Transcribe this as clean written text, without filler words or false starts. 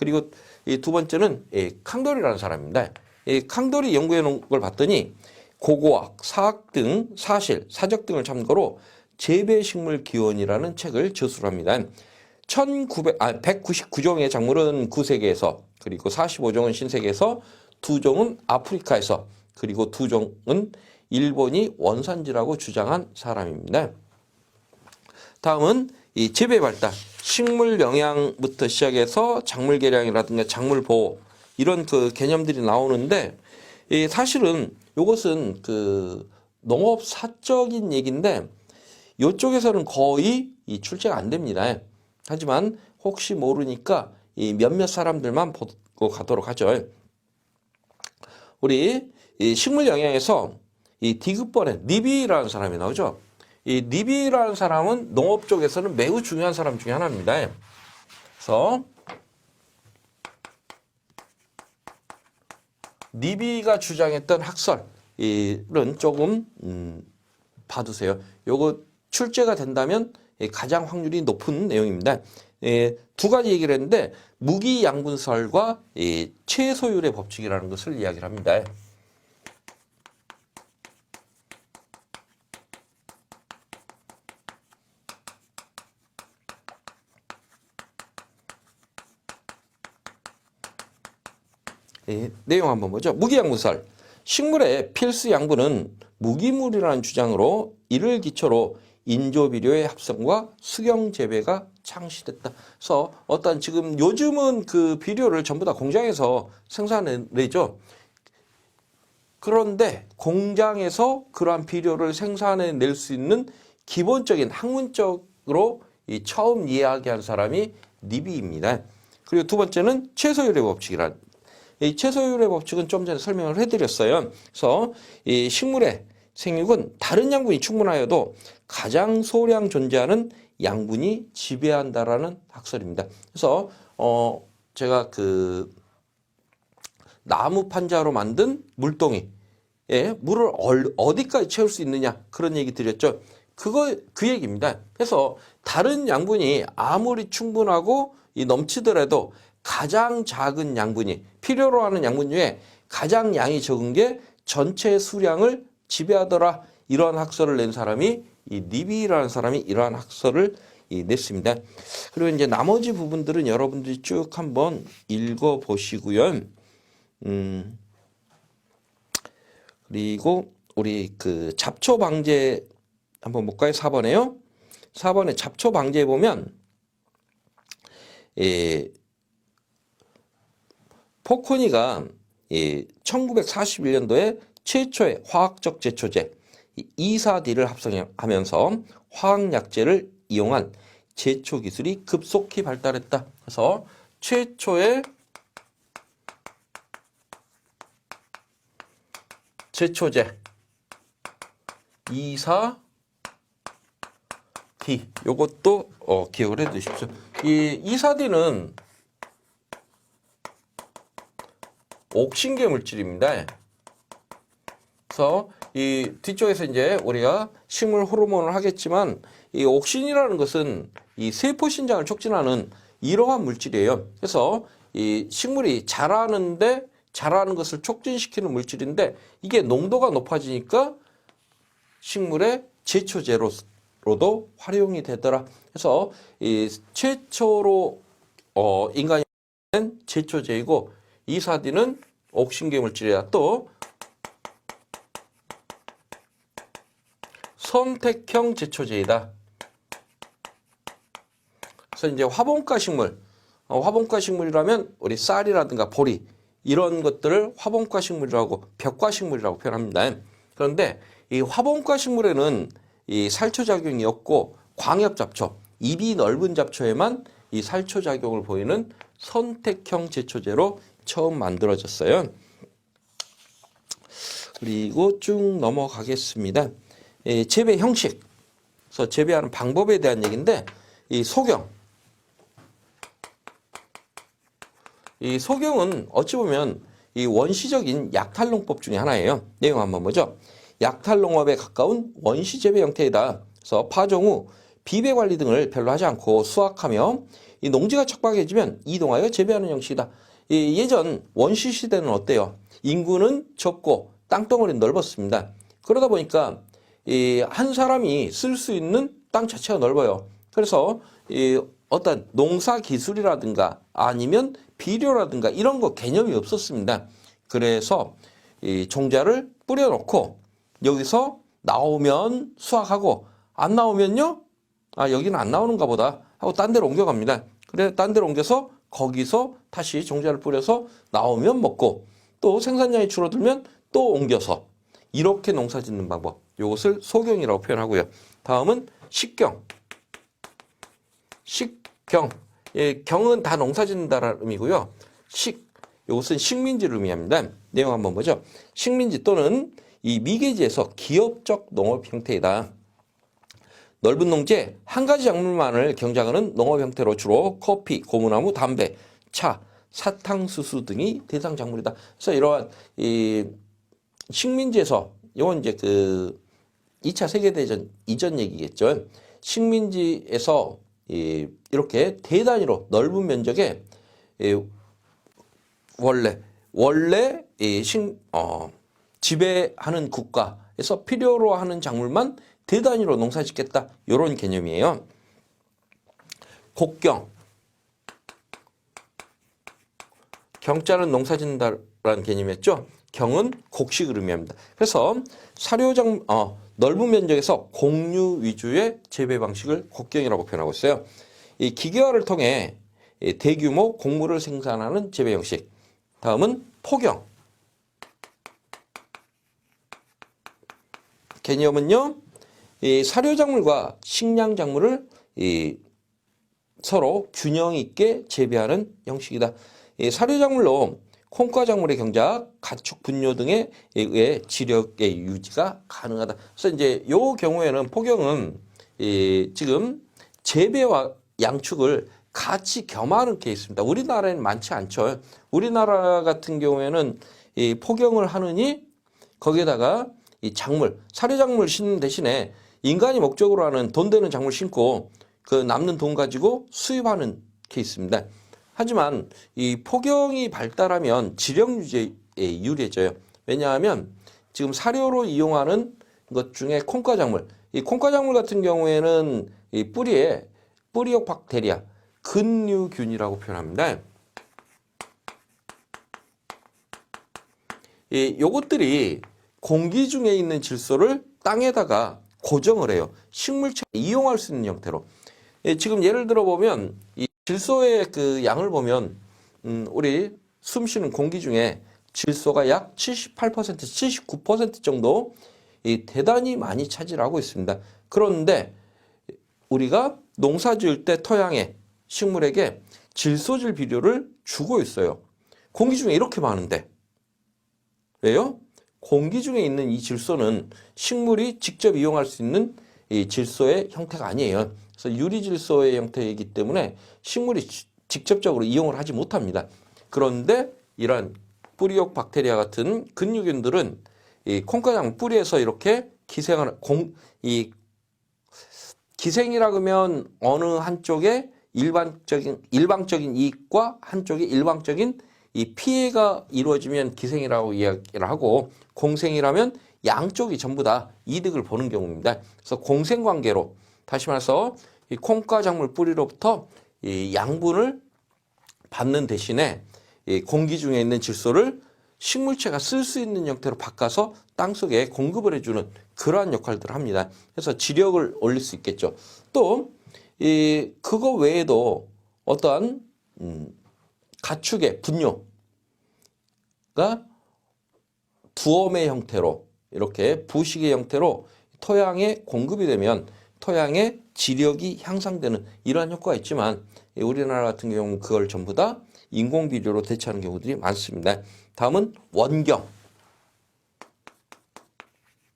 그리고 이 두 번째는 캉돌이라는 사람입니다. 이 캉돌이 연구해 놓은 걸 봤더니 고고학, 사학 등 사실, 사적 등을 참고로 재배식물 기원이라는 책을 저술을 합니다. 199종의 작물은 구세계에서, 그리고 45종은 신세계에서, 2종은 아프리카에서, 그리고 2종은 일본이 원산지라고 주장한 사람입니다. 다음은 이 재배 발달, 식물 영양부터 시작해서 작물 개량이라든가 작물 보호 이런 그 개념들이 나오는데, 사실은 이것은 그 농업 사적인 얘기인데 이쪽에서는 거의 출제가 안 됩니다. 하지만 혹시 모르니까 이 몇몇 사람들만 보고 가도록 하죠. 우리 이 식물 영양에서 이 디귿번에 니비라는 사람이 나오죠. 이 니비라는 사람은 농업 쪽에서는 매우 중요한 사람 중에 하나입니다. 그래서 니비가 주장했던 학설은 조금 봐두세요. 요거 출제가 된다면 가장 확률이 높은 내용입니다. 두 가지 얘기를 했는데 무기양분설과 최소율의 법칙이라는 것을 이야기를 합니다. 내용 한번 보죠. 무기양분설. 식물의 필수 양분은 무기물이라는 주장으로 이를 기초로 인조비료의 합성과 수경 재배가 창시됐다. 그래서 어떤 지금 요즘은 그 비료를 전부 다 공장에서 생산해내죠. 그런데 공장에서 그러한 비료를 생산해낼 수 있는 기본적인 학문적으로 처음 이야기한 사람이 니비입니다. 그리고 두 번째는 최소율의 법칙이란. 이 최소율의 법칙은 좀 전에 설명을 해드렸어요. 그래서 이 식물의 생육은 다른 양분이 충분하여도 가장 소량 존재하는 양분이 지배한다라는 학설입니다. 그래서 제가 그 나무 판자로 만든 물동이에 물을 어디까지 채울 수 있느냐 그런 얘기 드렸죠. 그 얘기입니다. 그래서 다른 양분이 아무리 충분하고 넘치더라도 가장 작은 양분이 필요로 하는 양분 중에 가장 양이 적은 게 전체 수량을 지배하더라. 이러한 학설을 낸 사람이 이 니비라는 사람이 이러한 학설을 냈습니다. 그리고 이제 나머지 부분들은 여러분들이 쭉 한번 읽어 보시고요. 그리고 우리 그 잡초 방제 한번 볼까요? 4번에요. 4번에 잡초 방제에 보면 포코니가 1941년도에 최초의 화학적 제초제 이사디를 합성하면서 화학약제를 이용한 제초 기술이 급속히 발달했다. 그래서 최초의 제초제 이사디 요것도 기억을 해 두십시오. 이 이사디는 옥신계 물질입니다. 그래서 이 뒤쪽에서 이제 우리가 식물 호르몬을 하겠지만 이 옥신이라는 것은 이 세포 신장을 촉진하는 이러한 물질이에요. 그래서 이 식물이 자라는 것을 촉진시키는 물질인데 이게 농도가 높아지니까 식물의 제초제로도 활용이 되더라. 그래서 이 최초로 인간이 낸 제초제이고 이사디는 옥신계 물질이다. 또 선택형 제초제이다. 그래서 이제 화분가 식물, 화분가 식물이라면 우리 쌀이라든가 보리 이런 것들을 화분가 식물이라고 벽가 식물이라고 표현합니다. 그런데 이 화분가 식물에는 이 살초 작용이 없고 광엽 잡초, 입이 넓은 잡초에만 이 살초 작용을 보이는 선택형 제초제로 처음 만들어졌어요. 그리고 쭉 넘어가겠습니다. 재배 형식, 그래서 재배하는 방법에 대한 얘기인데 이 소경, 이 소경은 어찌 보면 이 원시적인 약탈농법 중에 하나예요. 내용 한번 보죠. 약탈농업에 가까운 원시 재배 형태이다. 그래서 파종 후 비배 관리 등을 별로 하지 않고 수확하며 이 농지가 척박해지면 이동하여 재배하는 형식이다. 예전 원시 시대는 어때요? 인구는 적고 땅덩어리는 넓었습니다. 그러다 보니까 한 사람이 쓸 수 있는 땅 자체가 넓어요. 그래서 어떤 농사 기술이라든가 아니면 비료라든가 이런 거 개념이 없었습니다. 그래서 종자를 뿌려놓고 여기서 나오면 수확하고 안 나오면요, 여기는 안 나오는가 보다 하고 딴 데로 옮겨갑니다. 그래 딴 데로 옮겨서 거기서 다시 종자를 뿌려서 나오면 먹고 또 생산량이 줄어들면 또 옮겨서 이렇게 농사 짓는 방법, 이것을 소경이라고 표현하고요. 다음은 식경. 식경. 경은 다 농사 짓는다라는 의미고요. 이것은 식민지를 의미합니다. 내용 한번 보죠. 식민지 또는 이 미개지에서 기업적 농업 형태이다. 넓은 농지에 한 가지 작물만을 경작하는 농업 형태로 주로 커피, 고무나무, 담배, 차, 사탕수수 등이 대상 작물이다. 그래서 이러한 식민지에서 이건 이제 2차 세계대전 이전 얘기겠죠. 식민지에서 이렇게 대단위로 넓은 면적에 원래 지배하는 국가에서 필요로 하는 작물만 대단위로 농사 짓겠다. 이런 개념이에요. 곡경. 경자는 농사 짓는다라는 개념이었죠. 경은 곡식을 의미합니다. 그래서 넓은 면적에서 곡류 위주의 재배 방식을 곡경이라고 표현하고 있어요. 이 기계화를 통해 대규모 곡물을 생산하는 재배 형식. 다음은 포경. 개념은요, 이 사료작물과 식량작물을 서로 균형 있게 재배하는 형식이다. 사료작물로 콩과작물의 경작, 가축 분뇨 등에 의해 지력의 유지가 가능하다. 그래서 이제 요 경우에는 포경은 지금 재배와 양축을 같이 겸하는 케이스입니다. 우리나라에는 많지 않죠. 우리나라 같은 경우에는 이 포경을 하느니 거기에다가 이 사료작물 심는 대신에 인간이 목적으로 하는 돈 되는 작물 심고 그 남는 돈 가지고 수입하는 케이스입니다. 하지만 이 포경이 발달하면 지력 유지에 유리해져요. 왜냐하면 지금 사료로 이용하는 것 중에 콩과작물, 이 콩과작물 같은 경우에는 이 뿌리옥 박테리아, 근류균이라고 표현합니다. 요것들이 공기 중에 있는 질소를 땅에다가 고정을 해요. 식물체에 이용할 수 있는 형태로. 지금 예를 들어 보면 이 질소의 그 양을 보면 우리 숨 쉬는 공기 중에 질소가 약 78%, 79% 정도 대단히 많이 차지하고 있습니다. 그런데 우리가 농사 지을 때 토양에 식물에게 질소질 비료를 주고 있어요. 공기 중에 이렇게 많은데. 왜요? 공기 중에 있는 이 질소는 식물이 직접 이용할 수 있는 이 질소의 형태가 아니에요. 그래서 유리질소의 형태이기 때문에 식물이 직접적으로 이용을 하지 못합니다. 그런데 이런 뿌리옥 박테리아 같은 근류균들은 이 콩과장 뿌리에서 이렇게 기생하는 기생이라 그러면 어느 한쪽에 일방적인 이익과 한쪽에 일방적인 이 피해가 이루어지면 기생이라고 이야기를 하고, 공생이라면 양쪽이 전부 다 이득을 보는 경우입니다. 그래서 공생관계로, 다시 말해서 이 콩과 작물 뿌리로부터 이 양분을 받는 대신에 이 공기 중에 있는 질소를 식물체가 쓸 수 있는 형태로 바꿔서 땅속에 공급을 해주는 그러한 역할들을 합니다. 그래서 지력을 올릴 수 있겠죠. 또 그거 외에도 어떠한 가축의 분뇨가 부엄의 형태로, 이렇게 부식의 형태로 토양에 공급이 되면 토양의 지력이 향상되는 이러한 효과가 있지만, 우리나라 같은 경우는 그걸 전부 다 인공 비료로 대체하는 경우들이 많습니다. 다음은 원경.